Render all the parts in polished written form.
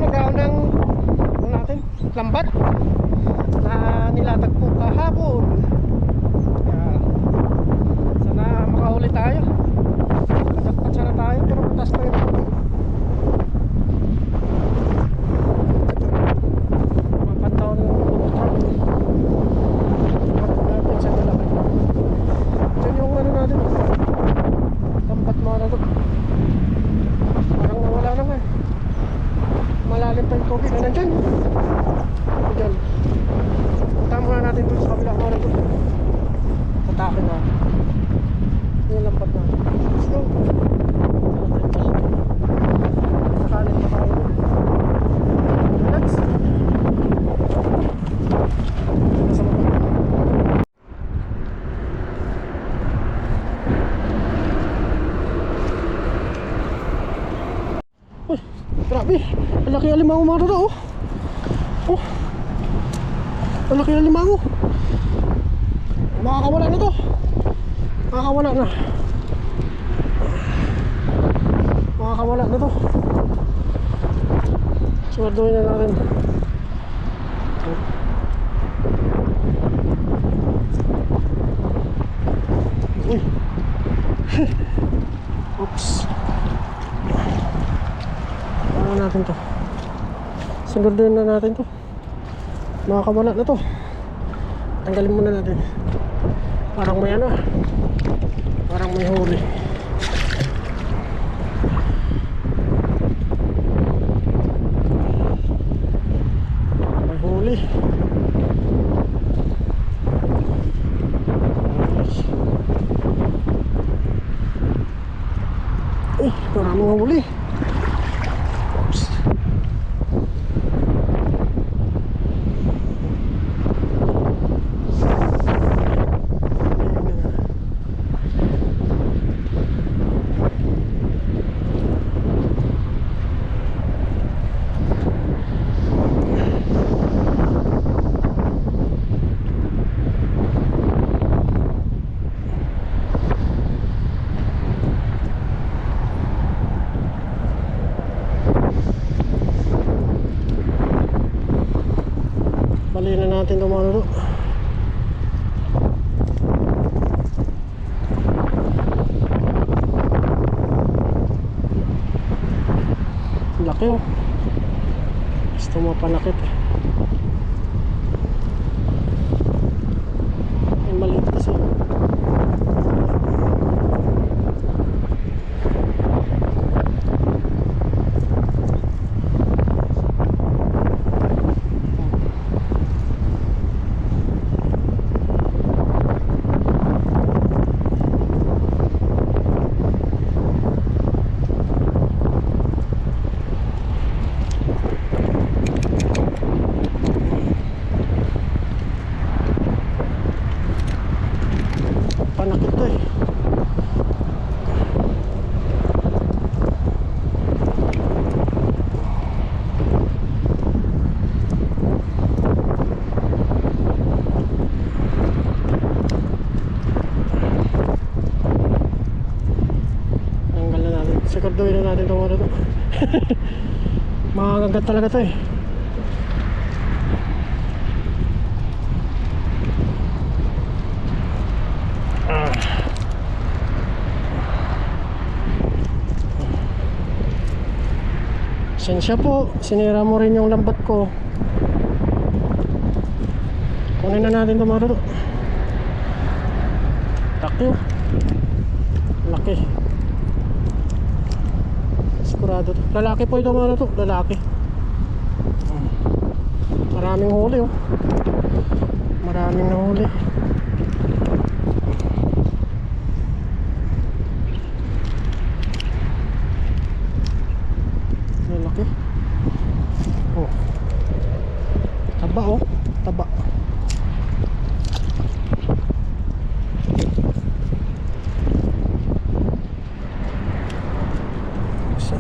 nag-aon ng natin, lambat na nilatagpo kahapon. Kaya sana makahuli tayo. Kadakpat sana tayo pero matas pa yun. Mapantaw ng bubutrak natin sa nila. Diyan yung ano natin, lambat mga nagot. Parang nawala na nga eh. Malalim pa yung tubig na nandyan. Diyan. Punta muna natin dun sa kabila mga nagot. Patakin na yung lambat na. Let's go. Nakalit pa tayo. Let's. Nasa mga. Uy, grabe. Ang laki ng limango mga tao. Oh. Ang laki ng limango. Makakawala na to. Makakawala na. Makakawala na to. Siguraduhin na natin. Uy. Oops. Ano natin to? Siguraduhin na natin to. Makakawala na to. Tanggalin muna natin. Parang may ano, parang may huli. May huli. Maraming huli. Oops. Baliin na natin itong mga laro. Laki oh. Gusto mo panakit eh. Ay maliit kasi. Panakit to eh. Tanggal na natin. Siguraduhin na natin itong ano to. Makakagat talaga to eh. Sensya po, sinira mo rin yung lambat ko. Kunin na natin ito mga laro. Laki. Laki. Sigurado to. Lalaki po ito mga laro. Lalaki. Maraming huli oh. Maraming nahuli. Lalaki. Oh. Taba oh. Taba. Isa.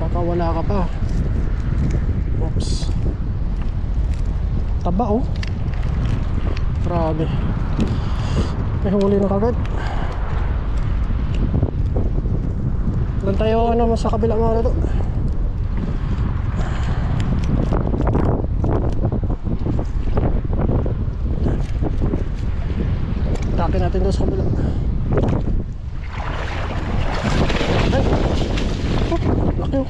Kakawala ka pa. Oops. Taba oh. Grabe. May huli na kagad. Doon tayo ano sa kabila mga to. Takin natin doon sa kabila. Ay! Oh, laki oh.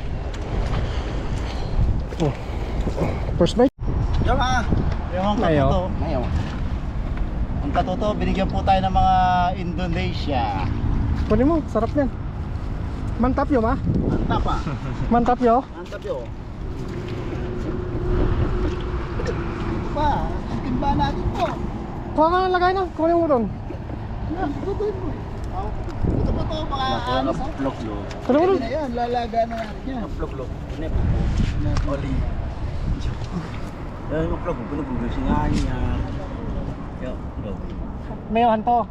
Oh. First bite? Yung Mayo. katuto. Mayo. Ang katuto, binigyan po tayo ng mga Indonesia. Kunin mo, sarap yan. Mantap yun ha? Mantap ah. Mantap yun? Mantap yun. Pa, timba natin po. Kuha ka ng lagay na, kunin mo doon. Tutuin mo. Ito po to, mga ano sa vlog-vlog. Kunin mo doon. Pwede na yan, lalaga na natin yan. Vlog-vlog. Ano po po? Oli. Yan yung vlog, vlog-vlog. Singahan niya. Yo, vlog. Mayohan to.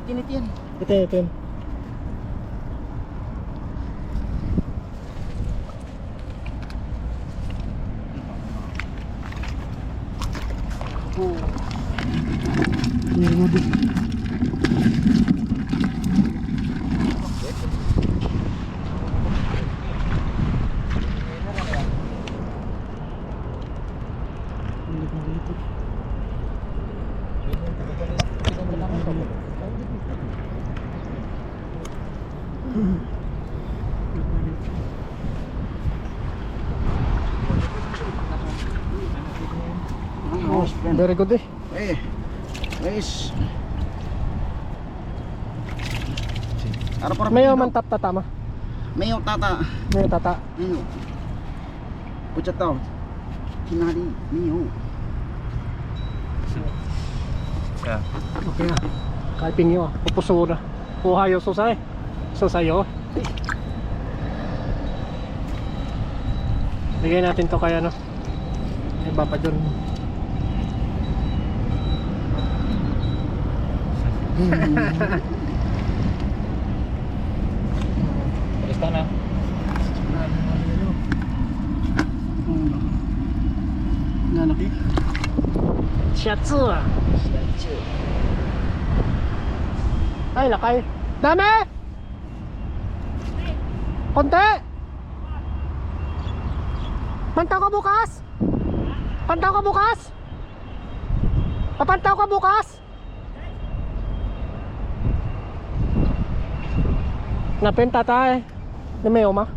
Itinit yan. Ito yun. Very good eh. Guys. Para Mayo mantap tatama. Mayo tata. Mayo tata. Mayo. Pucat tau. Sinari mayo. Okay na. Kaiping yun ah. Pupuso na. Ohayo susay. Susayo. Bigay natin to kaya no. Ay Papa John. Basta na. Nalaki. Shatsu ah. Ay lakay. Dami! Konti! Pantaw ka bukas? Pantaw ka bukas? Papantaw ka bukas? Napin tatay. Ni Mayo ma?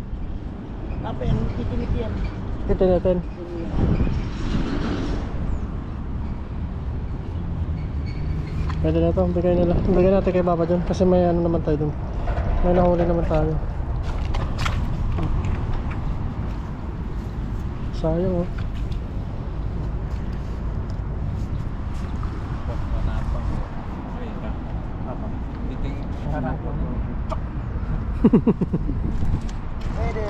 Apa yang titinit yan? Dito natin. Pwede na ito, bigay nila. Bigay natin kay Papa John kasi may ano naman tayo dun. May nahuli naman tayo. Sayang oh. Pwede.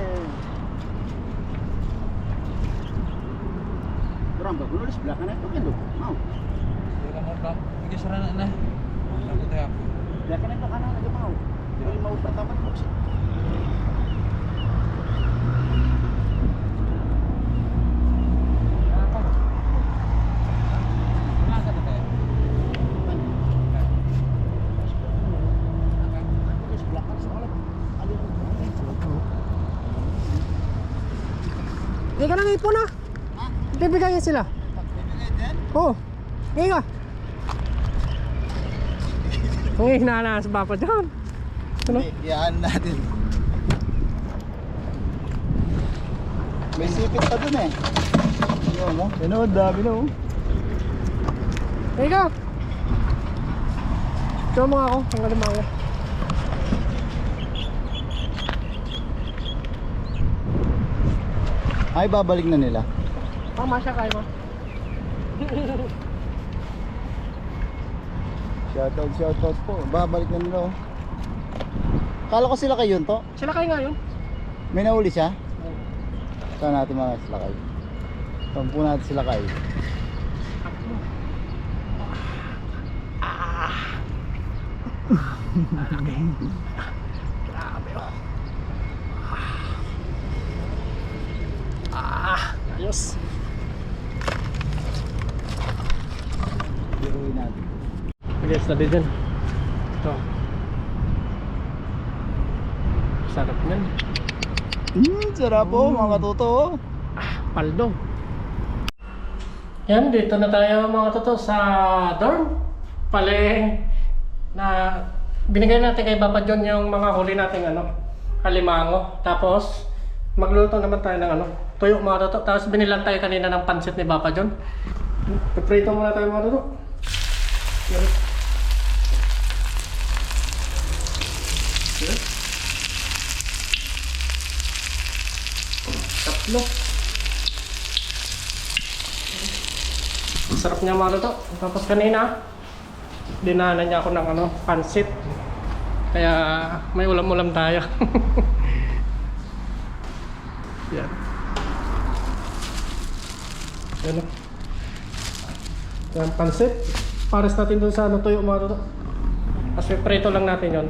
Kurang ba? Kulo di sebelah kanan itu kan tuh. Mau. Sebelah kanan itu kanan aja mau. Jadi mau pertama tuh sih. Hindi ka nang ipon ah. Bibigay yan sila. Oo. Ngayon ka. Ngayon na sa Papa John. Ano? Iyaan natin. May sipit pa dun eh. Ano mo? Ano, dami na oh. Ngayon ka. Show mo nga ako. Ang galimang ako. Ay, babalik na nila. Tama siya kayo mo. Shoutout po. Babalik na nila oh. Kala ko sila kayo to. Sila kayo ngayon. May nahuli siya? Saan natin mga sila kayo? Tampo natin sila kayo. Grabe oh. Ayos. Biruin natin. Yes, na din. Ito. Sarap niyan. Sarap po mga totoo. Paldo. Yan, dito na tayo mga totoo sa dorm. Paleng na binigay natin kay Papa John yung mga huli nating alimango. Tapos magluto naman tayo ng tuyo mga totoo. Tapos binilan tayo kanina ng pansit ni Papa John. Piprito muna tayo mga totoo. Yan. Yan. Tatlo. Sarap niya mga to. Tapos kanina, dinanan niya ako ng pansit. Kaya may ulam-ulam tayo. Yan. Yan o. Yan, pansit. Pares natin dun sa tuyo mga to. Tapos prito lang natin yon.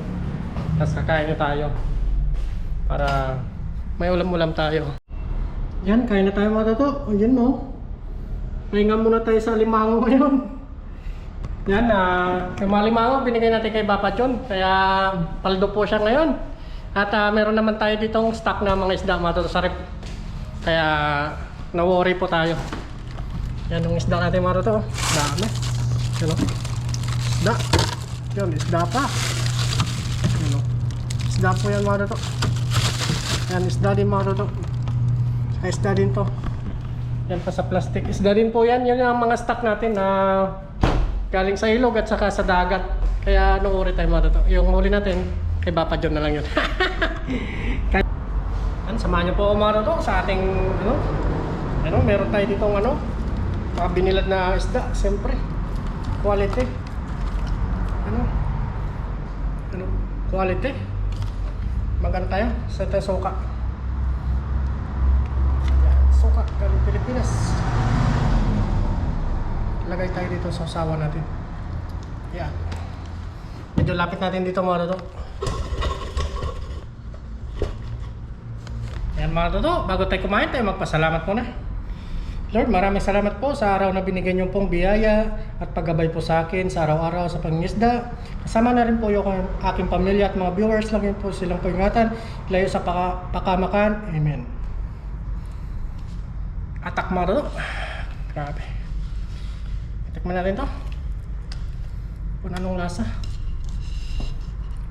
Tapos kakain na tayo. Para may ulam-ulam tayo. Yan, kain na tayo mga to. Yan o. Pahinga muna tayo sa limango ngayon. Yan, yung mga limango binigay natin kay Papa John. Kaya paldo po siya ngayon. At meron naman tayo ditong stock na mga isda mga sa rep. Kaya na-worry po tayo. Yan yung isda natin mga to. Dami. Yan o. Isda. Yan, isda pa. Yan o. Isda po yan mga to. Yan, isda din mga to. Isda din to. Yan pa sa plastic. Isda din po yan. Yan ang mga stock natin na galing sa ilog at saka sa dagat. Kaya nung uri tayo mga to. Yung huli natin, kay Papa John na lang yun. Yan, samahan niyo po mga to sa ating meron tayo ditong mga binilad na isda. Siyempre, quality. Quality. Maganda tayo sa tayo suka. Suka galing Pilipinas. Lagay tayo dito sa usawa natin. Yan. Medyo lapit natin dito mga toto. Yan mga toto, bago tayo kumain tayo magpasalamat muna. Lord, maraming salamat po sa araw na binigyan niyo pong biyaya at paggabay po sa akin sa araw-araw sa pangingisda. Kasama na rin po yung aking pamilya at mga viewers. Lagyan po silang pag-ingatan. Layo sa pakamakan. Amen. Atak mga toto. Grabe. Tikman natin to. Kung anong lasa.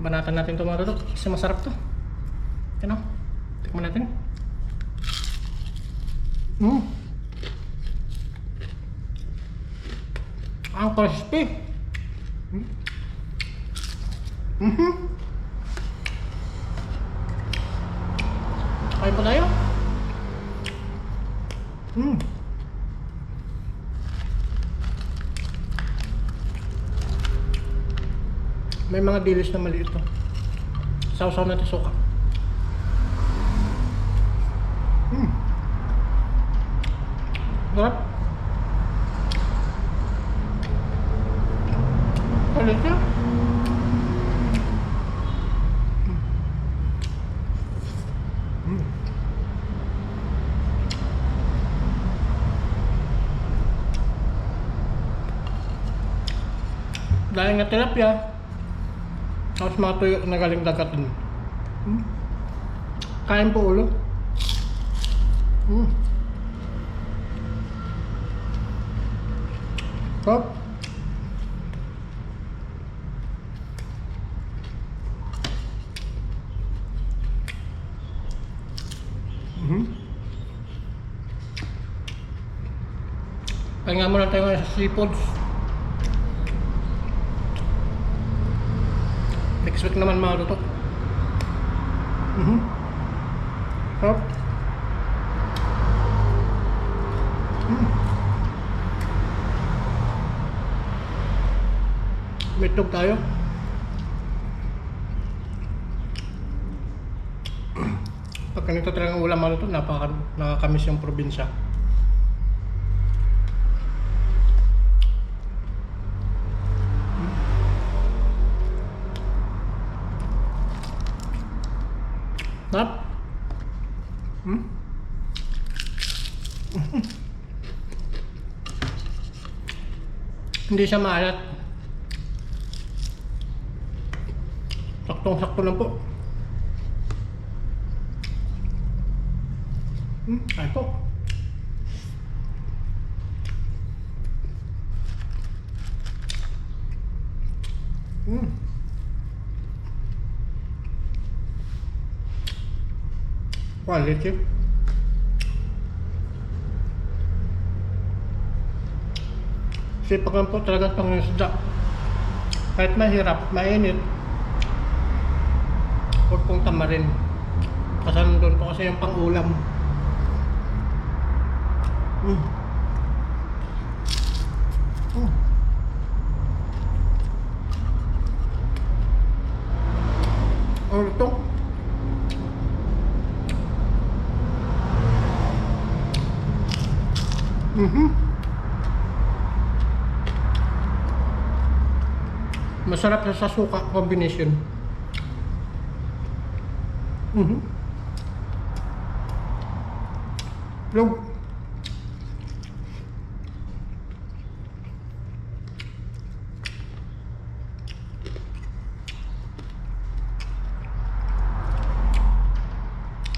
Banatan natin to mga toto. Kasi masarap to. Yan o. Tikman natin. Ang crispy. Kain pa tayo. May mga dilis na maliit to. Sausaw natin suka. Sarap. Kalit siya. Dahil nga tilapia. Tapos mga tuyo na galing dagat din. Kain po ulo. Sarap. Pahinga muna tayo sa seafoods. Next week naman mga luto. Sarap. Mitog tayo. Pag ganito talagang ulam ano to, nakakamis yung probinsya. Sarap. Hindi siya maalat. Saktong-sakto lang po. Ay po. Quality. Sipag lang po talaga pang isda. Kahit mahirap, mainit, huwag pong tamarin. Kasi nandun po kasi yung pang-ulam. Ano ito? Masarap sa suka combination. Log.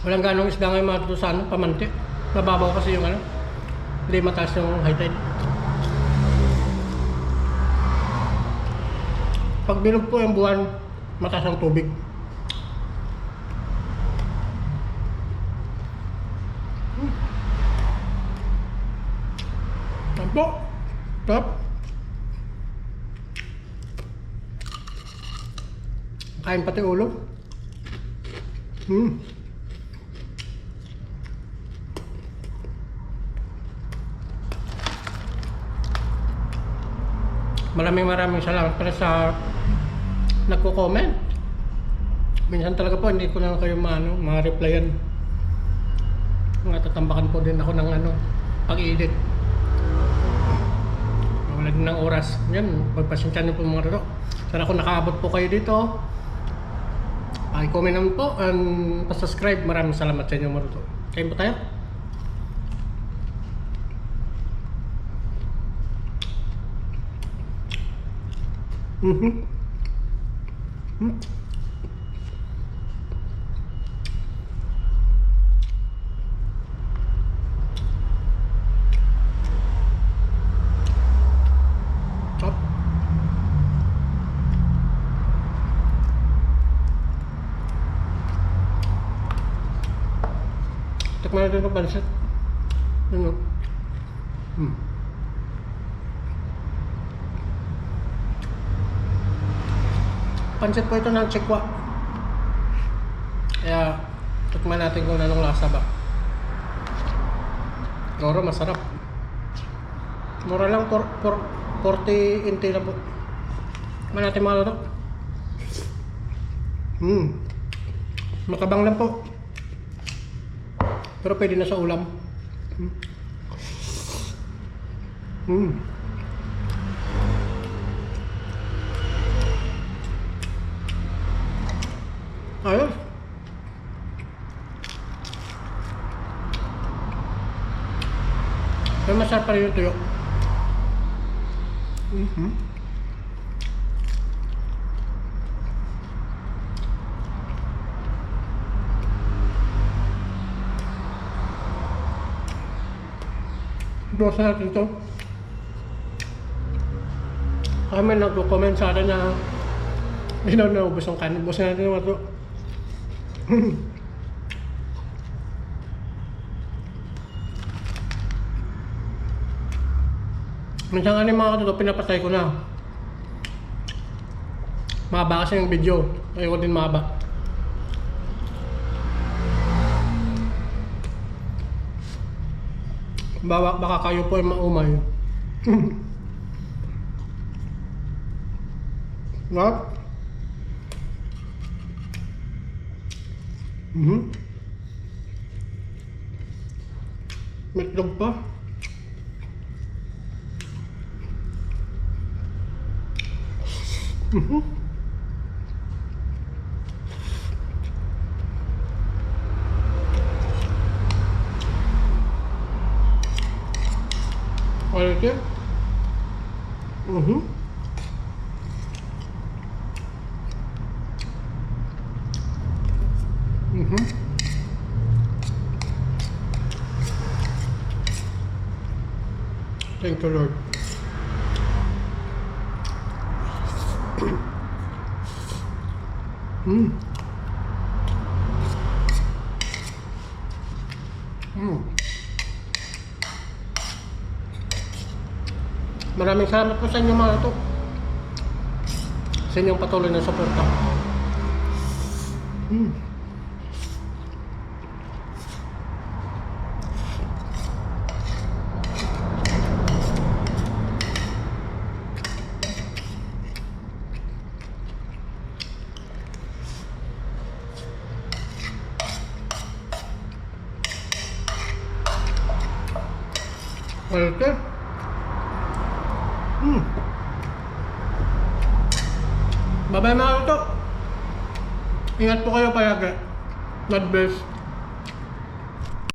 Walang ganong isda ngayon matuto sa ano, pamanti. Mababaw kasi yung ano. Hindi mataas yung high tide. Pag bilog po yung buwan, mataas ang tubig. Tampo. Top. Kain pati ulo. Maraming salamat pala sa nagko-comment. Minsan talaga po hindi ko na kayo ma-replyan. Tatambakan po din ako ng pag-edit. Wala din ng oras. Yan, pagpasensya niyo po mga rito. Sana kung nakaabot po kayo dito, paki-comment naman po and pa-subscribe. Maraming salamat sa inyo mga rito. Kain po tayo. Top. Tikman natin itong pansit. Pansit po ito ng Chikwa. Kaya tikman natin kung anong lasa ba. Siguro masarap. Mura lang, 40 inti lang po. Tikman natin mga laro. Makabang lang po. Pero pwede na sa ulam. Ayos. Pero masarap pa rin yung tuyo. Dosa natin ito. Kami nag-comment sa atin na hindi na naubos ang kanin. Busin natin naman ito. Minsan nga mga katuto, pinapatay ko na. Mahaba kasi yung video. Ayoko din mahaba. Baka kayo po ay maumay. What? Metlog pa. Quality. Mhm. Mhm. Thank you, Lord. Mm. Mm. Maraming salamat po sa inyo mga to. Sa inyong patuloy na suporta. Mm. Okay. Bye-bye mga to. Ingat po kayo palagi. God bless.